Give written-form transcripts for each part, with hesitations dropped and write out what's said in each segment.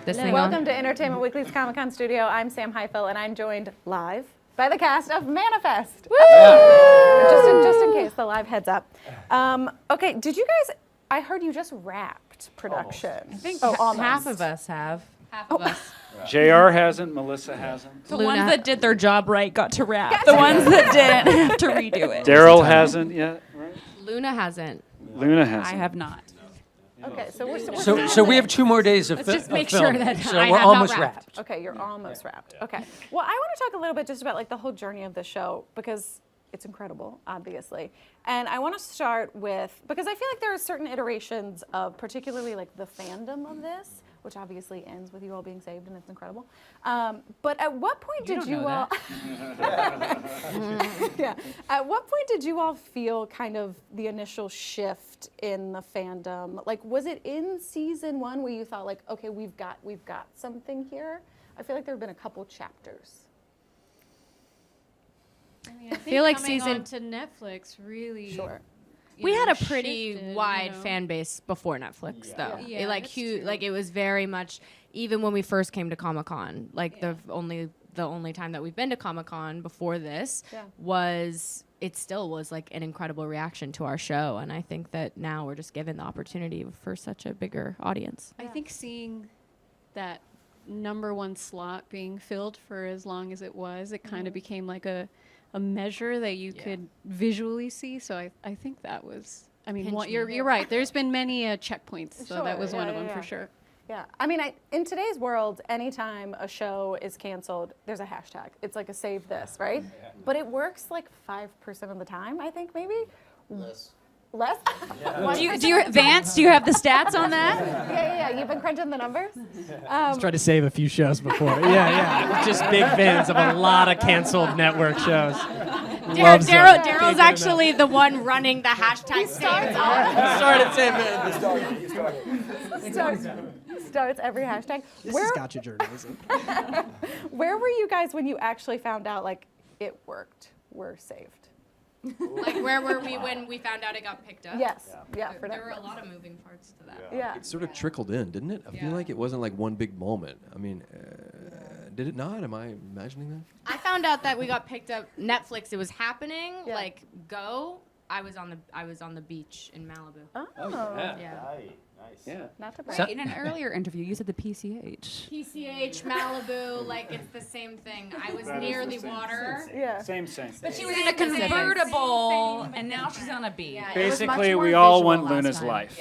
This thing Welcome on? to Entertainment Weekly's Comic-Con studio. I'm Sam Heifel, and I'm joined live by the cast of Manifest. Woo! Just in case, the live heads up. Okay, did you guys, I heard you just wrapped production. I think almost. half of us have. Half of us. JR hasn't, Melissa hasn't. The Luna- ones that did their job right got to rap. The ones that didn't have to redo it. Daryl hasn't yet, right? Luna hasn't. Luna hasn't. I have not. Okay, so we're So we have 2 more days of Let's just of make film, sure that so I we're have not almost wrapped. Okay, you're almost wrapped. Okay. Well, I want to talk a little bit just about like the whole journey of the show because it's incredible, obviously. And I want to start with, because I feel like there are certain iterations of particularly like the fandom of this, which obviously ends with you all being saved and it's incredible. But at what point did you all yeah. At what point did you all feel kind of the initial shift in the fandom? Like, was it in season 1 where you thought like, okay, we've got something here? I feel like there have been a couple chapters. I feel like coming season- on to Netflix really. Sure. We had a shifted, pretty wide fan base before Netflix, though. Yeah, It, like that's huge, true. like it was very much. Even when we first came to Comic-Con, like the only time that we've been to Comic-Con before this was it still was like an incredible reaction to our show, and I think that now we're just given the opportunity for such a bigger audience. I think seeing that #1 slot being filled for as long as it was, it kind of became like a measure that you could visually see. So I think that was. I mean, Pinch me. you're right. There's been many checkpoints, so that Sure, was one yeah, of them yeah, for yeah. sure. Yeah, I mean, in today's world, anytime a show is canceled, there's a hashtag. It's like a save this, right? But it works like 5% of the time, I think, maybe? Less? Do you Vance? Do you have the stats on that? Yeah. You've been crunching the numbers? Tried to save a few shows before. Yeah. Just big fans of a lot of canceled network shows. Loves them. Daryl's actually the one running the hashtag. Started saving. Starts every hashtag. This is gotcha journalism. Where were you guys when you actually found out, like, it worked? We're saved. Like, where were we when we found out it got picked up? Yes. Yeah. for There were a Netflix. lot of moving parts to that. Yeah. It sort of trickled in, didn't it? I feel like it wasn't like one big moment. I mean, did it not? Am I imagining that? I found out that we got picked up Netflix. It was happening. Yeah. Like go. I was on the beach in Malibu. Oh, Yeah. Yeah. not to brag. In an earlier interview, you said the PCH. PCH Malibu. Like it's the same thing. I was near the water. Yeah. Same. But she was in a convertible, and now she's on a beach. Yeah, it was much Basically, more we all visual want last Luna's time. life.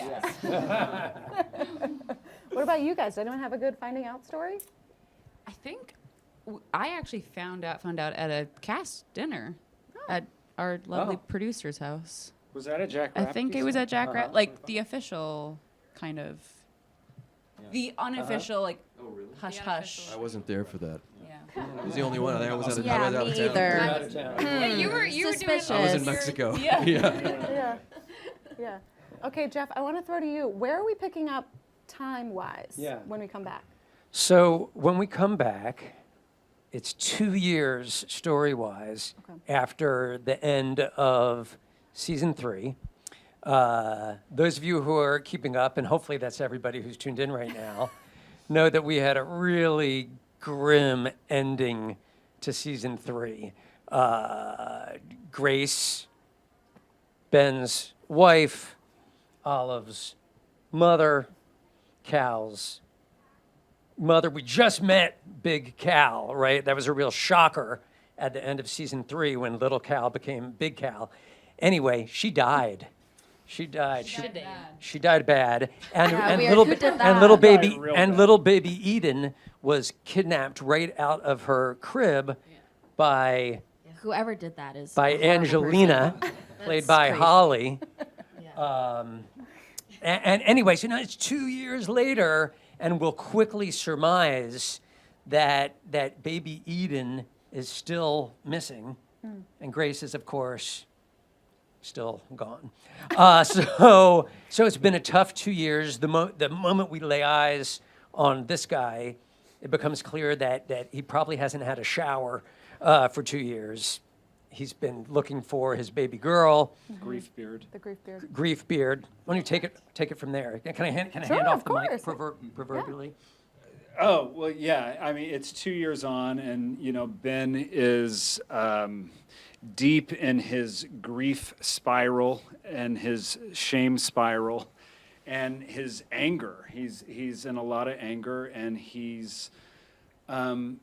What about you guys? Did anyone have a good finding out story? I think I actually found out at a cast dinner at our lovely producer's house. Was that a Jack I Rapp think it piece? was at Jack Rapp, like the official kind of, the unofficial like hush hush. I wasn't there for that. Yeah. I was the only one. I was out of, Yeah, I was out me of town. either. Yeah, you were doing Suspicious. I was in Mexico. Yeah. Yeah. Okay, Jeff, I want to throw to you. Where are we picking up time-wise when we come back? So when we come back, it's 2 years story-wise after the end of season 3. Those of you who are keeping up, and hopefully that's everybody who's tuned in right now, know that we had a really grim ending to season 3. Grace, Ben's wife, Olive's mother, Cal's mother. We just met Big Cal, right? That was a real shocker at the end of season 3 when little Cal became Big Cal. Anyway, she died. She died bad. And, little baby Eden was kidnapped right out of her crib by Whoever did that is by a horrible Angelina, person. played That's by crazy. Holly. Yeah. And anyway, so now it's 2 years later, and we'll quickly surmise that baby Eden is still missing, and Grace is, of course, still gone. So it's been a tough 2 years. The moment we lay eyes on this guy, it becomes clear that he probably hasn't had a shower for 2 years. He's been looking for his baby girl. Grief beard. The grief beard. Grief beard. Why don't you take it from there? Can I hand Sure, off of the mic course. proverbially? Oh, well, yeah. I mean, it's 2 years on, and, Ben is deep in his grief spiral and his shame spiral and his anger. He's in a lot of anger, and he's going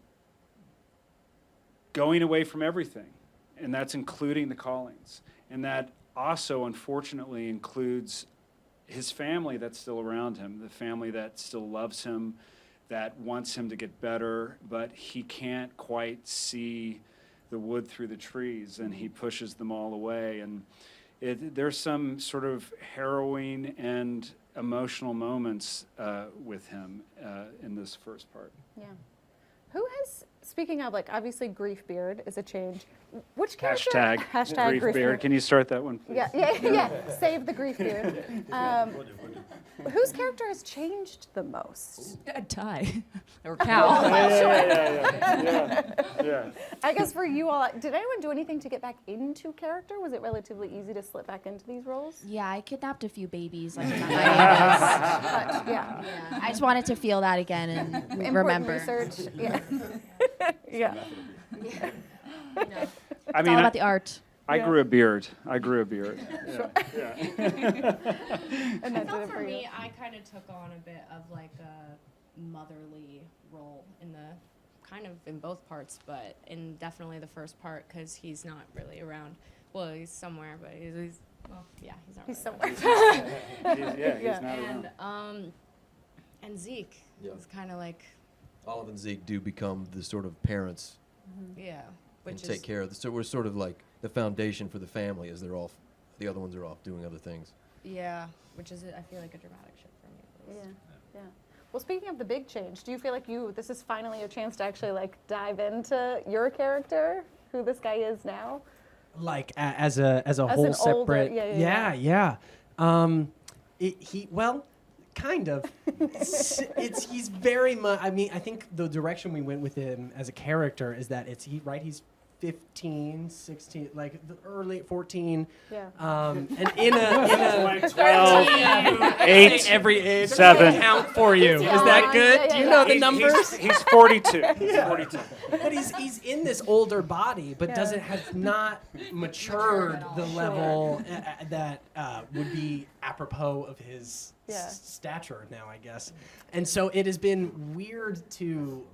away from everything, and that's including the callings. And that also, unfortunately, includes his family that's still around him, the family that still loves him, that wants him to get better, but he can't quite see the wood through the trees, and he pushes them all away. And there's some sort of harrowing and emotional moments with him in this first part. Yeah. Who has, speaking of, like, obviously grief beard is a change. Which character? Hashtag grief beard. Can you start that one, please? Yeah. Save the grief beard. Whose character has changed the most? Ty or Cal. Yeah. I guess for you all, did anyone do anything to get back into character? Was it relatively easy to slip back into these roles? Yeah, I kidnapped a few babies. Like, in the hiatus. But, yeah. I just wanted to feel that again and Important remember. research. Yeah. Yeah. I It's all about the art. I grew a beard. Yeah. And that did it For for you. me, I kind of took on a bit of like a motherly role in in both parts, but in definitely the first part because he's not really around. Well, he's somewhere, but he's not. He's really somewhere. He's not around. And Zeke is kind of like Olive and Zeke do become the sort of parents yeah, and which take is care of. So we're sort of like the foundation for the family, as the other ones are off doing other things. which is I feel like a dramatic shift for me. Yeah. Well, speaking of the big change, do you feel like this is finally your chance to actually like dive into your character, who this guy is now? Like as a whole an older- separate. yeah. Kind of. He's very much. I mean, I think the direction we went with him as a character is that he's 15, 16, like the early 14. Yeah. And in a 12, 8, every age 7. count for you. Is that good? Yeah, Do you know the He's- numbers? He's 42. He's 42. But he's in this older body, but has not matured the level that would be apropos of his stature now, I guess. And so it has been weird to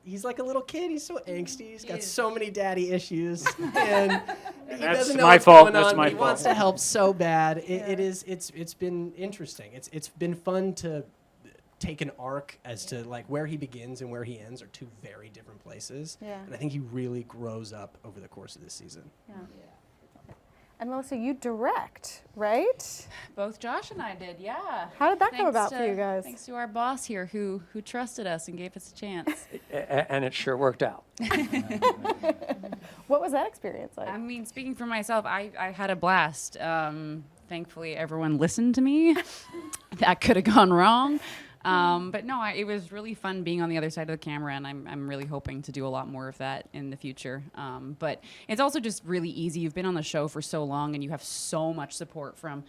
he's like a little kid. He's so angsty. He's got so many daddy issues, and he doesn't know my what's fault. going That's on. my He wants fault. to help so bad. It's been interesting. It's been fun to take an arc as to like where he begins and where he ends are two very different places. Yeah. And I think he really grows up over the course of this season. Yeah. And Melissa, you direct, right? Both Josh and I did, yeah. How did that come Thanks about for you guys? Thanks to our boss here who trusted us and gave us a chance. And it sure worked out. What was that experience like? I mean, speaking for myself, I had a blast. Thankfully, everyone listened to me. That could have gone wrong. But no, it was really fun being on the other side of the camera, and I'm really hoping to do a lot more of that in the future. But it's also just really easy. You've been on the show for so long, and you have so much support from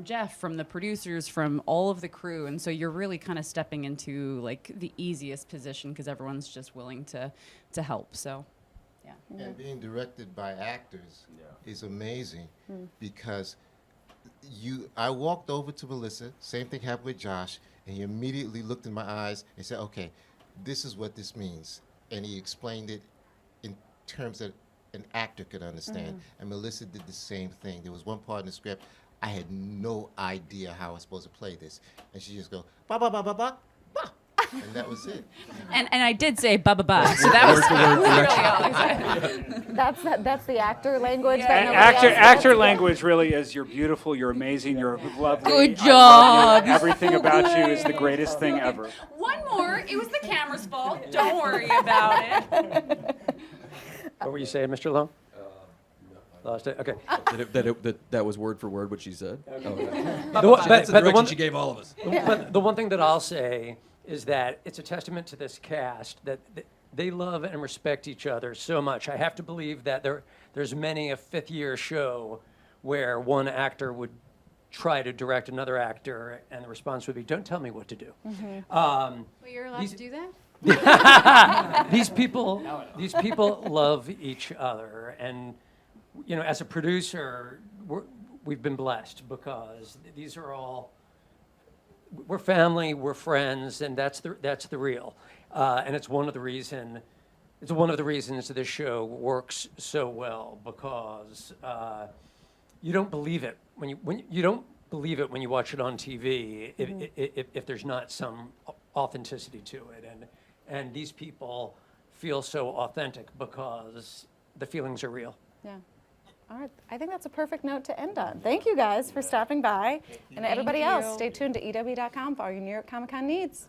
Jeff, from the producers, from all of the crew, and so you're really kind of stepping into like the easiest position because everyone's just willing to help. So, yeah. And being directed by actors is amazing because I walked over to Melissa, same thing happened with Josh, and he immediately looked in my eyes and said, okay, this is what this means. And he explained it in terms that an actor could understand. And Melissa did the same thing. There was one part in the script, I had no idea how I was supposed to play this. And she just go, ba ba ba ba ba, ba. And that was it. And I did say ba ba ba, so that was really all I said. That's the actor language. That And nobody else actor gets. language really is you're beautiful, you're amazing, you're lovely. Good I job. love you. Everything about you is the greatest thing ever. One more. It was the camera's fault. Don't worry about it. What were you saying, Mr. Long? Lost it. Okay. That was word for word what she said. Oh, okay. But That's the the direction one- she gave all of us. But the one thing that I'll say is that it's a testament to this cast that they love and respect each other so much. I have to believe that there's many a fifth-year show where one actor would try to direct another actor, and the response would be, "Don't tell me what to do." Well, you're allowed These- to do that? These people love each other, and as a producer, we've been blessed because these are all we're family, we're friends, and that's the real, and it's one of the reasons this show works so well because you don't believe it when you don't believe it when you watch it on TV if there's not some authenticity to it, and these people feel so authentic because the feelings are real. Yeah. All right. I think that's a perfect note to end on. Thank you guys for stopping by. And everybody else, stay tuned to EW.com for all your New York Comic Con needs.